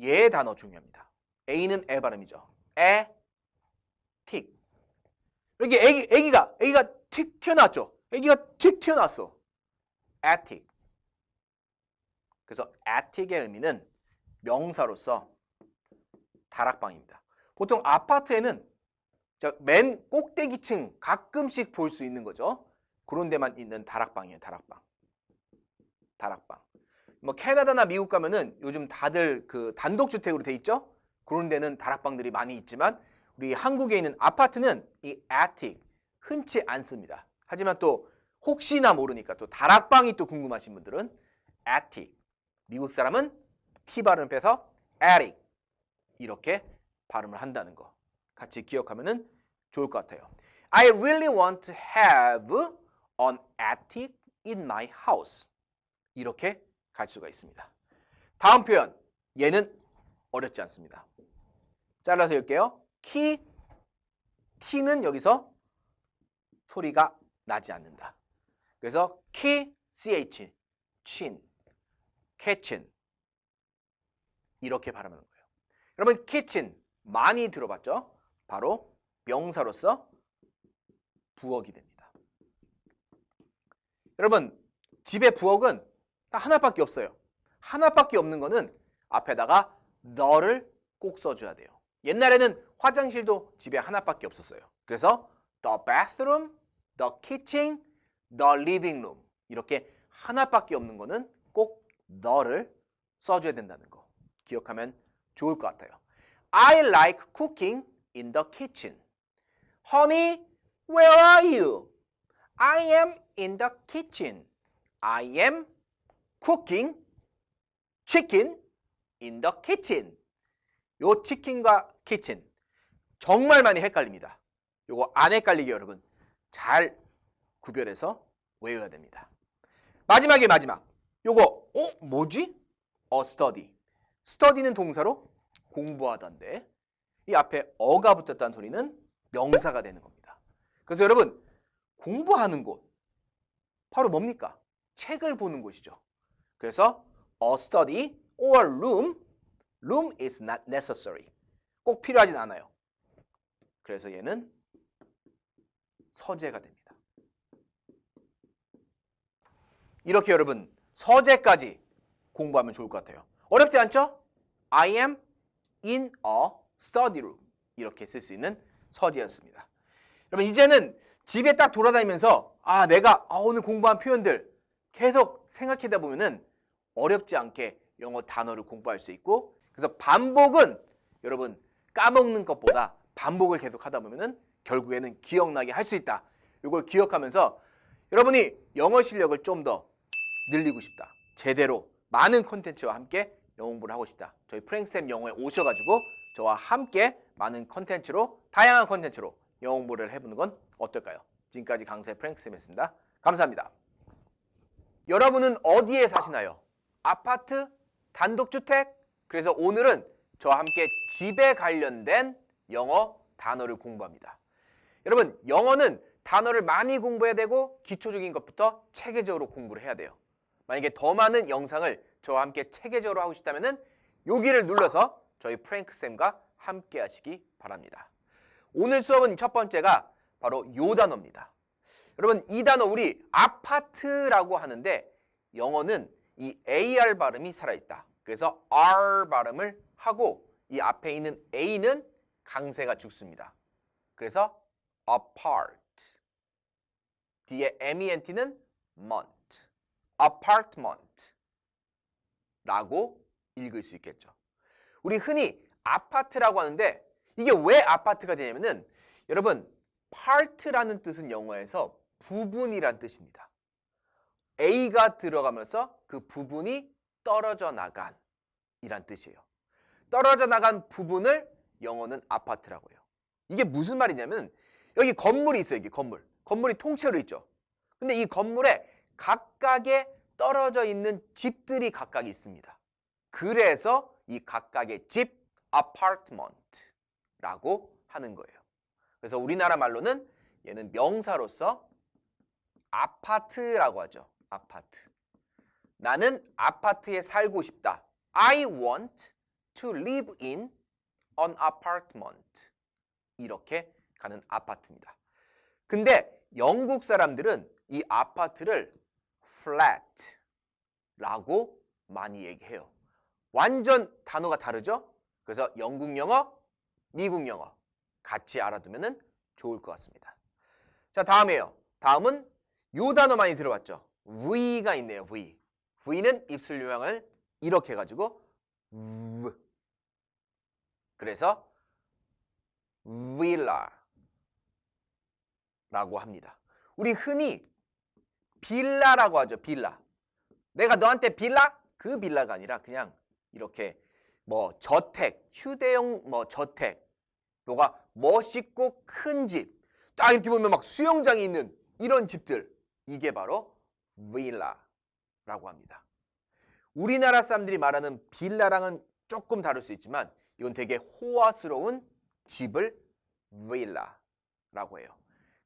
얘 단어 중요합니다. A는 에 발음이죠. 에, 틱. 여기 애기가 틱 튀어나왔죠. 애기가 틱 튀어나왔어. attic. 그래서 attic의 의미는 명사로서 다락방입니다. 보통 아파트에는 맨 꼭대기층 가끔씩 볼 수 있는 거죠. 그런 데만 있는 다락방이에요. 다락방. 다락방. 뭐 캐나다나 미국 가면은 요즘 다들 그 단독주택으로 돼 있죠. 그런 데는 다락방들이 많이 있지만 우리 한국에 있는 아파트는 이 attic 흔치 않습니다. 하지만 또 혹시나 모르니까 또 다락방이 또 궁금하신 분들은 attic. 미국 사람은 T 발음 빼서 attic 이렇게 발음을 한다는 거 같이 기억하면은 좋을 것 같아요. I really want to have an attic in my house. 이렇게 갈 수가 있습니다. 다음 표현. 얘는 어렵지 않습니다. 잘라서 읽을게요. T는 여기서 소리가 나지 않는다. 그래서 키, ch, chin, kitchen 이렇게 발음하는 거예요. 여러분 kitchen 많이 들어봤죠? 바로 명사로서 부엌이 됩니다. 여러분 집에 부엌은 딱 하나밖에 없어요. 하나밖에 없는 거는 앞에다가 the를 꼭 써줘야 돼요. 옛날에는 화장실도 집에 하나밖에 없었어요. 그래서 the bathroom, the kitchen, the living room 이렇게 하나밖에 없는 거는 꼭 the를 써줘야 된다는 거 기억하면 좋을 것 같아요. I like cooking in the kitchen. Honey, where are you? I am in the kitchen. I am cooking chicken in the kitchen. 요 치킨과 키친 정말 많이 헷갈립니다. 요거 안 헷갈리게 여러분 잘 구별해서 외워야 됩니다. 마지막 요거 뭐지? study. study는 동사로 공부하다인데 이 앞에 어가 붙었다는 소리는 명사가 되는 겁니다. 그래서 여러분 공부하는 곳 바로 뭡니까? 책을 보는 곳이죠. 그래서 a study or room is not necessary. 꼭 필요하진 않아요. 그래서 얘는 서재가 됩니다. 이렇게 여러분 서재까지 공부하면 좋을 것 같아요. 어렵지 않죠? I am in a study room. 이렇게 쓸 수 있는 서재였습니다. 여러분 이제는 집에 딱 돌아다니면서 내가 오늘 공부한 표현들 계속 생각하다 보면은 어렵지 않게 영어 단어를 공부할 수 있고 그래서 반복은 여러분 까먹는 것보다 반복을 계속 하다 보면은 결국에는 기억나게 할 수 있다. 이걸 기억하면서 여러분이 영어 실력을 좀 더 늘리고 싶다. 제대로 많은 콘텐츠와 함께 영어 공부를 하고 싶다. 저희 프랭쌤 영어에 오셔가지고 저와 함께 많은 콘텐츠로 다양한 콘텐츠로 영어 공부를 해보는 건 어떨까요? 지금까지 강사의 프랭쌤이었습니다. 감사합니다. 여러분은 어디에 사시나요? 아파트? 단독주택? 그래서 오늘은 저와 함께 집에 관련된 영어 단어를 공부합니다. 여러분 영어는 단어를 많이 공부해야 되고 기초적인 것부터 체계적으로 공부를 해야 돼요. 만약에 더 많은 영상을 저와 함께 체계적으로 하고 싶다면 여기를 눌러서 저희 프랭크쌤과 함께 하시기 바랍니다. 오늘 수업은 첫 번째가 바로 요 단어입니다. 여러분 이 단어 우리 아파트라고 하는데 영어는 이 AR 발음이 살아있다. 그래서 R 발음을 하고 이 앞에 있는 A는 강세가 죽습니다. 그래서 apart. 뒤에 MENT는 month. apartment 라고 읽을 수 있겠죠. 우리 흔히 아파트라고 하는데 이게 왜 아파트가 되냐면은 여러분 part라는 뜻은 영어에서 부분이란 뜻입니다. A가 들어가면서 그 부분이 떨어져 나간 이란 뜻이에요. 떨어져 나간 부분을 영어는 아파트라고 해요. 이게 무슨 말이냐면 여기 건물이 있어요. 여기 건물이 통째로 있죠. 근데 이 건물에 각각의 떨어져 있는 집들이 각각 있습니다. 그래서 이 각각의 집 apartment라고 하는 거예요. 그래서 우리나라 말로는 얘는 명사로서 아파트라고 하죠. 아파트. 나는 아파트에 살고 싶다. I want to live in an apartment. 이렇게 가는 아파트입니다. 근데 영국 사람들은 이 아파트를 flat라고 많이 얘기해요. 완전 단어가 다르죠? 그래서 영국 영어, 미국 영어 같이 알아두면 좋을 것 같습니다. 자, 다음에요. 다음은 요 단어 많이 들어봤죠? V가 있네요. V. V는 입술 모양을 이렇게 해가지고 V. 그래서 villa라고 합니다. 우리 흔히 빌라라고 하죠. 빌라. 내가 너한테 빌라? 그 빌라가 아니라 그냥 이렇게 뭐 저택, 휴대용 뭐 저택, 뭐가 멋있고 큰 집, 딱 이렇게 보면 막 수영장이 있는 이런 집들, 이게 바로 villa라고 합니다. 우리나라 사람들이 말하는 빌라랑은 조금 다를 수 있지만 이건 되게 호화스러운 집을 villa라고 해요.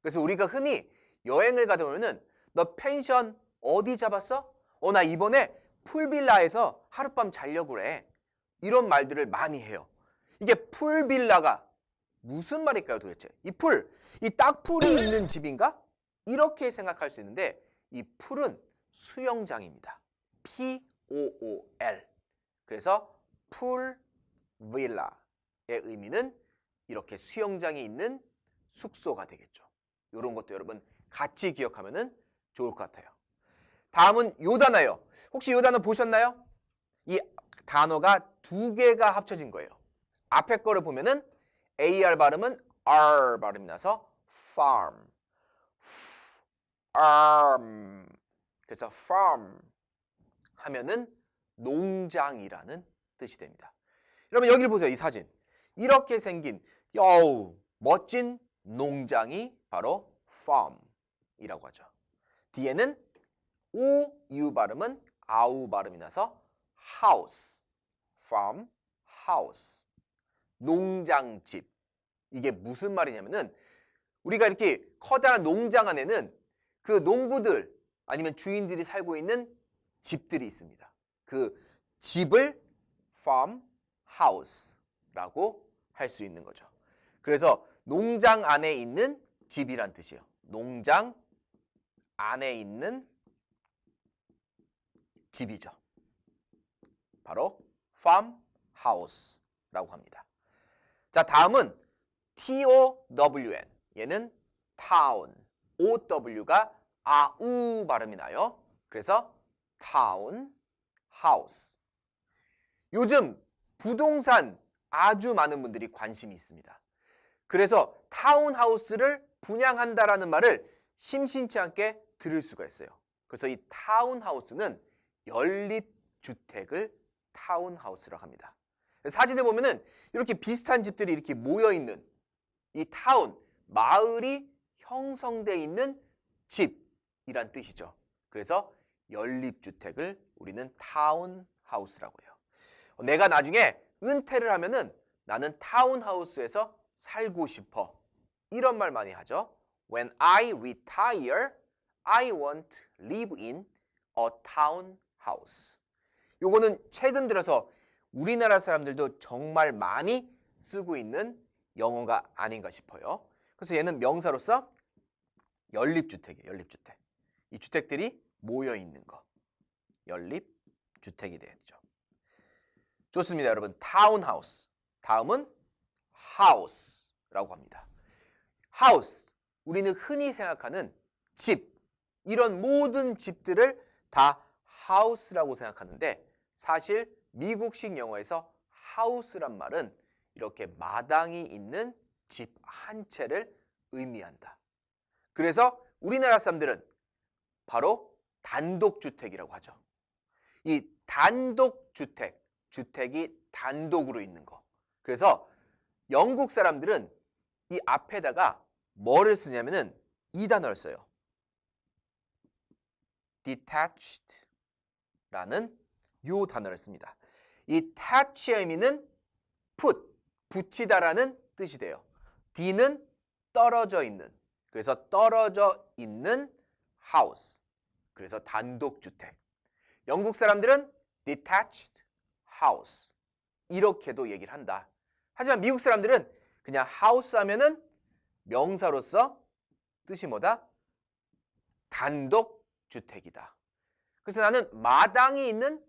그래서 우리가 흔히 여행을 가다 보면은 너 펜션 어디 잡았어? 나 이번에 풀빌라에서 하룻밤 자려고 그래. 이런 말들을 많이 해요. 이게 풀빌라가 무슨 말일까요 도대체? 이 딱풀이 있는 집인가? 이렇게 생각할 수 있는데 이 풀은 수영장입니다. P-O-O-L. 그래서 풀빌라의 의미는 이렇게 수영장이 있는 숙소가 되겠죠. 이런 것도 여러분 같이 기억하면 좋을 것 같아요. 다음은 요 단어예요. 혹시 요 단어 보셨나요? 이 단어가 두 개가 합쳐진 거예요. 앞에 거를 보면은 AR 발음은 R 발음이 나서 farm. 그래서 farm 하면은 농장이라는 뜻이 됩니다. 여러분 여기를 보세요. 이 사진. 이렇게 생긴 멋진 농장이 바로 farm이라고 하죠. 뒤에는 OU 발음은 아우 발음이 나서 house. farm, house. 농장집. 이게 무슨 말이냐면은 우리가 이렇게 커다란 농장 안에는 그 농부들 아니면 주인들이 살고 있는 집들이 있습니다. 그 집을 farm house라고 할 수 있는 거죠. 그래서 농장 안에 있는 집이란 뜻이에요. 농장 안에 있는 집이죠. 바로 farm house라고 합니다. 자, 다음은 TOWN. 얘는 town. OW가 아우 발음이 나요. 그래서 town house. 요즘 부동산 아주 많은 분들이 관심이 있습니다. 그래서 타운하우스를 분양한다라는 말을 심심치 않게 들을 수가 있어요. 그래서 이 타운하우스는 연립주택을 타운하우스라고 합니다. 사진에 보면은 이렇게 비슷한 집들이 이렇게 모여 있는 이 타운, 마을이 형성되어 있는 집이란 뜻이죠. 그래서 연립주택을 우리는 타운하우스라고 해요. 내가 나중에 은퇴를 하면은 나는 타운하우스에서 살고 싶어. 이런 말 많이 하죠. When I retire, I want to live in a townhouse. 요거는 최근 들어서 우리나라 사람들도 정말 많이 쓰고 있는 영어가 아닌가 싶어요. 그래서 얘는 명사로서 연립주택이에요. 연립주택. 이 주택들이 모여 있는 거. 연립주택이 되죠. 좋습니다, 여러분. 타운하우스. 다음은 house라고 합니다. house. 우리는 흔히 생각하는 집. 이런 모든 집들을 다 house라고 생각하는데 사실 미국식 영어에서 house란 말은 이렇게 마당이 있는 집 한 채를 의미한다. 그래서 우리나라 사람들은 바로 단독주택이라고 하죠. 이 단독주택, 주택이 단독으로 있는 거. 그래서 영국 사람들은 이 앞에다가 뭐를 쓰냐면은 이 단어를 써요. detached라는 요 단어를 씁니다. 이 attach의 의미는 put, 붙이다라는 뜻이 돼요. D는 떨어져 있는, 그래서 떨어져 있는 house, 그래서 단독주택. 영국 사람들은 detached house 이렇게도 얘기를 한다. 하지만 미국 사람들은 그냥 house 하면은 명사로서 뜻이 뭐다? 단독주택이다. 그래서 나는 마당이 있는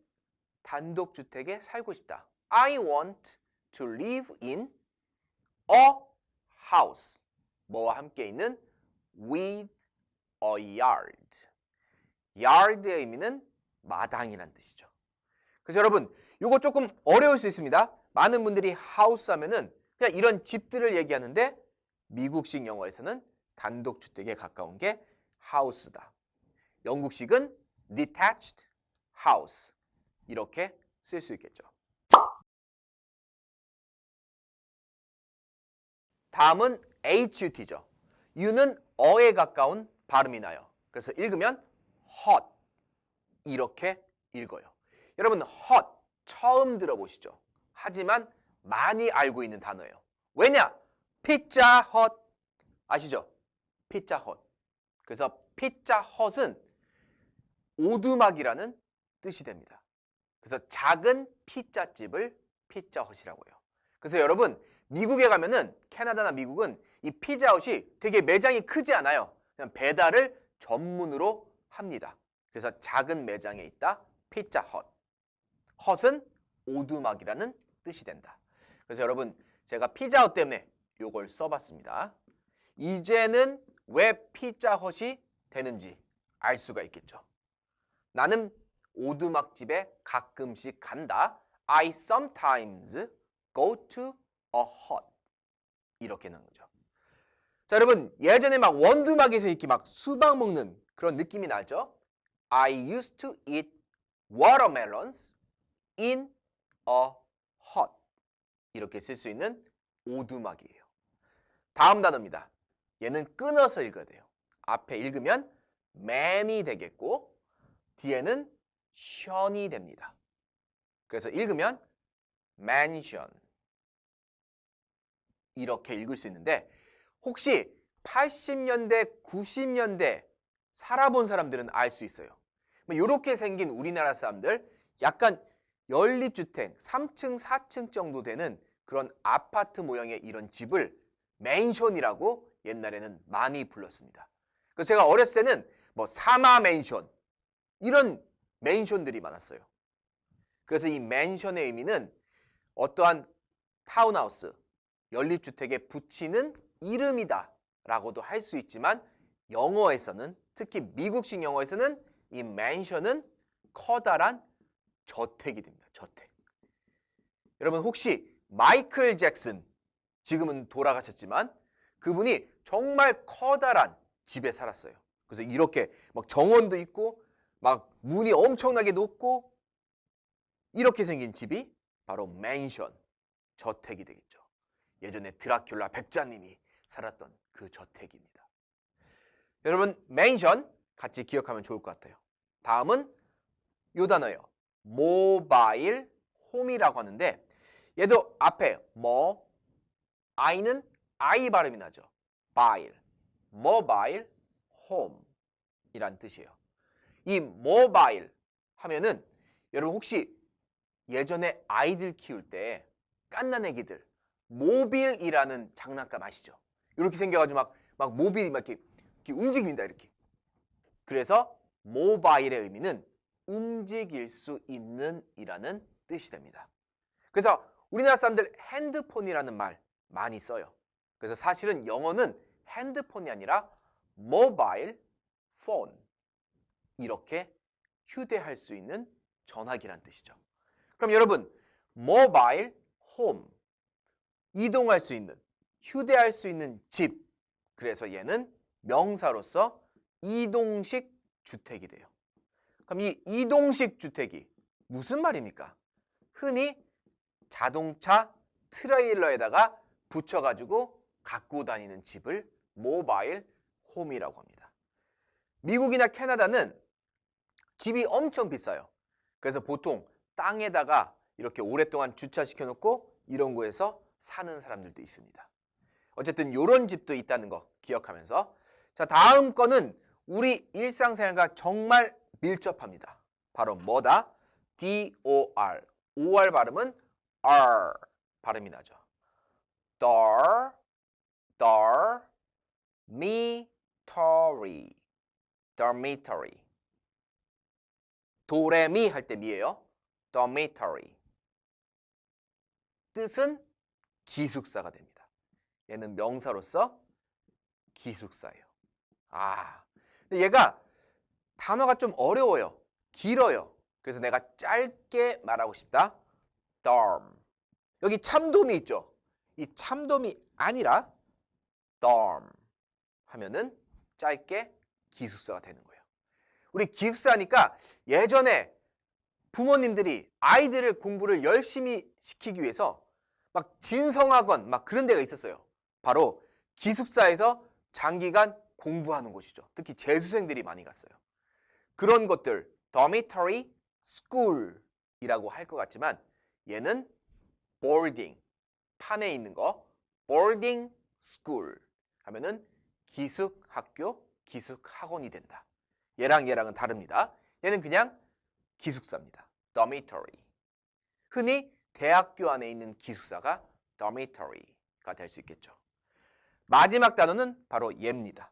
단독주택에 살고 싶다. I want to live in a house. 뭐와 함께 있는 with a yard. yard의 의미는 마당이란 뜻이죠. 그래서 여러분, 이거 조금 어려울 수 있습니다. 많은 분들이 house 하면은 그냥 이런 집들을 얘기하는데 미국식 영어에서는 단독주택에 가까운 게 house다. 영국식은 detached house 이렇게 쓸 수 있겠죠. 다음은 hut죠. u는 어에 가까운 발음이 나요. 그래서 읽으면 hot 이렇게 읽어요. 여러분 hot 처음 들어보시죠? 하지만 많이 알고 있는 단어예요. 왜냐? 피자 헛 아시죠? 피자 헛. 그래서 피자 헛은 오두막이라는 뜻이 됩니다. 그래서 작은 피자집을 피자 헛이라고 해요. 그래서 여러분 미국에 가면은 캐나다나 미국은 이 피자헛이 되게 매장이 크지 않아요. 그냥 배달을 전문으로 합니다. 그래서 작은 매장에 있다. 피자 헛. 헛은 오두막이라는 뜻이 된다. 그래서 여러분 제가 피자 헛 때문에 요걸 써봤습니다. 이제는 왜 피자 헛이 되는지 알 수가 있겠죠. 나는 오두막집에 가끔씩 간다. I sometimes go to a hut. 이렇게 나온 거죠. 자, 여러분 예전에 막 원두막에서 이렇게 막 수박 먹는 그런 느낌이 나죠? I used to eat watermelons in a hut. 이렇게 쓸 수 있는 오두막이에요. 다음 단어입니다. 얘는 끊어서 읽어야 돼요. 앞에 읽으면 man이 되겠고 뒤에는 션이 됩니다. 그래서 읽으면 mansion 이렇게 읽을 수 있는데 혹시 80년대, 90년대 살아본 사람들은 알 수 있어요. 이렇게 생긴 우리나라 사람들 약간 연립주택 3층, 4층 정도 되는 그런 아파트 모양의 이런 집을 맨션이라고 옛날에는 많이 불렀습니다. 그래서 제가 어렸을 때는 뭐 사마 맨션 이런 맨션들이 많았어요. 그래서 이 맨션의 의미는 어떠한 타운하우스, 연립주택에 붙이는 이름이다 라고도 할 수 있지만 영어에서는 특히 미국식 영어에서는 이 맨션은 커다란 저택이 됩니다. 저택. 여러분 혹시 마이클 잭슨 지금은 돌아가셨지만 그분이 정말 커다란 집에 살았어요. 그래서 이렇게 막 정원도 있고 막 문이 엄청나게 높고 이렇게 생긴 집이 바로 맨션, 저택이 되겠죠. 예전에 드라큘라 백자님이 살았던 그 저택입니다. 여러분 맨션 같이 기억하면 좋을 것 같아요. 다음은 요 단어예요. 모바일 홈이라고 하는데 얘도 앞에 I는 I 발음이 나죠. 바일, 모바일 홈이란 뜻이에요. 이 모바일 하면은 여러분 혹시 예전에 아이들 키울 때 갓난 애기들 모빌이라는 장난감 아시죠? 이렇게 생겨가지고 막 모빌이 막 이렇게 움직입니다. 이렇게. 그래서 모바일의 의미는 움직일 수 있는 이라는 뜻이 됩니다. 그래서 우리나라 사람들 핸드폰이라는 말 많이 써요. 그래서 사실은 영어는 핸드폰이 아니라 모바일 폰 이렇게 휴대할 수 있는 전화기란 뜻이죠. 그럼 여러분 모바일 홈 이동할 수 있는 휴대할 수 있는 집 그래서 얘는 명사로서 이동식 주택이 돼요. 그럼 이 이동식 주택이 무슨 말입니까? 흔히 자동차 트레일러에다가 붙여가지고 갖고 다니는 집을 모바일 홈이라고 합니다. 미국이나 캐나다는 집이 엄청 비싸요. 그래서 보통 땅에다가 이렇게 오랫동안 주차시켜 놓고 이런 거에서 사는 사람들도 있습니다. 어쨌든 이런 집도 있다는 거 기억하면서 자 다음 거는 우리 일상생활과 정말 밀접합니다. 바로 뭐다? DOR. OR 발음은 R 발음이 나죠. dormitory. dormitory. 도레미 할 때 미예요. dormitory. 뜻은 기숙사가 됩니다. 얘는 명사로서 기숙사예요. 근데 얘가 단어가 좀 어려워요. 길어요. 그래서 내가 짧게 말하고 싶다. dorm. 여기 참돔이 있죠. 이 참돔이 아니라 dorm 하면은 짧게 기숙사가 되는 거예요. 우리 기숙사니까 예전에 부모님들이 아이들을 공부를 열심히 시키기 위해서 막 진성학원 막 그런 데가 있었어요. 바로 기숙사에서 장기간 공부하는 곳이죠. 특히 재수생들이 많이 갔어요. 그런 것들 dormitory school이라고 할 것 같지만 얘는 boarding 판에 있는 거 boarding school 하면은 기숙학교, 기숙 학원이 된다. 얘랑은 다릅니다. 얘는 그냥 기숙사입니다. dormitory. 흔히 대학교 안에 있는 기숙사가 dormitory가 될 수 있겠죠. 마지막 단어는 바로 얘입니다.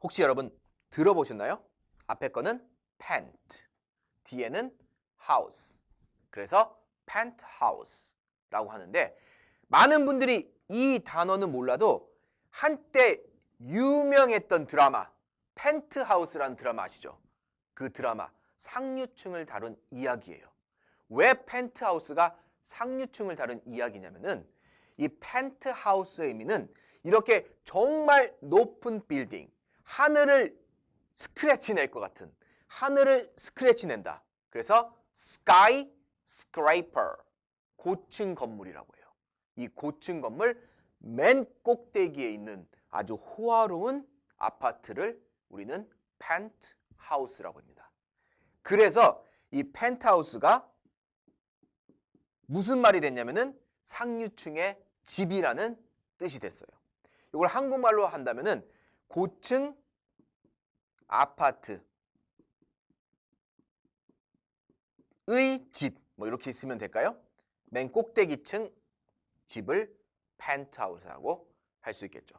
혹시 여러분 들어보셨나요? 앞에 거는 pant, 뒤에는 house. 그래서 penthouse라고 하는데 많은 분들이 이 단어는 몰라도 한때 유명했던 드라마 펜트하우스라는 드라마 아시죠? 그 드라마 상류층을 다룬 이야기예요. 왜 펜트하우스가 상류층을 다룬 이야기냐면은 이 펜트하우스의 의미는 이렇게 정말 높은 빌딩, 하늘을 스크래치 낼 것 같은, 하늘을 스크래치 낸다. 그래서 sky scraper, 고층 건물이라고 해요. 이 고층 건물 맨 꼭대기에 있는 아주 호화로운 아파트를 우리는 펜트하우스라고 합니다. 그래서 이 펜트하우스가 무슨 말이 됐냐면은 상류층의 집이라는 뜻이 됐어요. 이걸 한국말로 한다면은 고층 아파트의 집, 뭐 이렇게 쓰면 될까요? 맨 꼭대기층 집을 펜트하우스라고 할 수 있겠죠.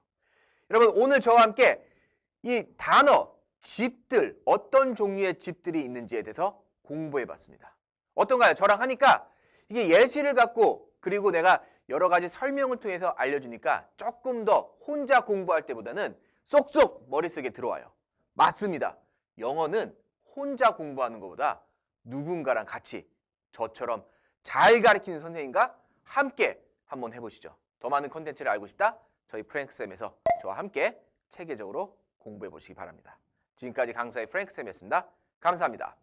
여러분 오늘 저와 함께 이 단어, 집들, 어떤 종류의 집들이 있는지에 대해서 공부해 봤습니다. 어떤가요? 저랑 하니까 이게 예시를 갖고 그리고 내가 여러 가지 설명을 통해서 알려주니까 조금 더 혼자 공부할 때보다는 쏙쏙 머릿속에 들어와요. 맞습니다. 영어는 혼자 공부하는 것보다 누군가랑 같이 저처럼 잘 가르치는 선생님과 함께 한번 해보시죠. 더 많은 콘텐츠를 알고 싶다? 저희 프랭크쌤에서 저와 함께 체계적으로 공부해 보시기 바랍니다. 지금까지 강사의 프랭크쌤이었습니다. 감사합니다.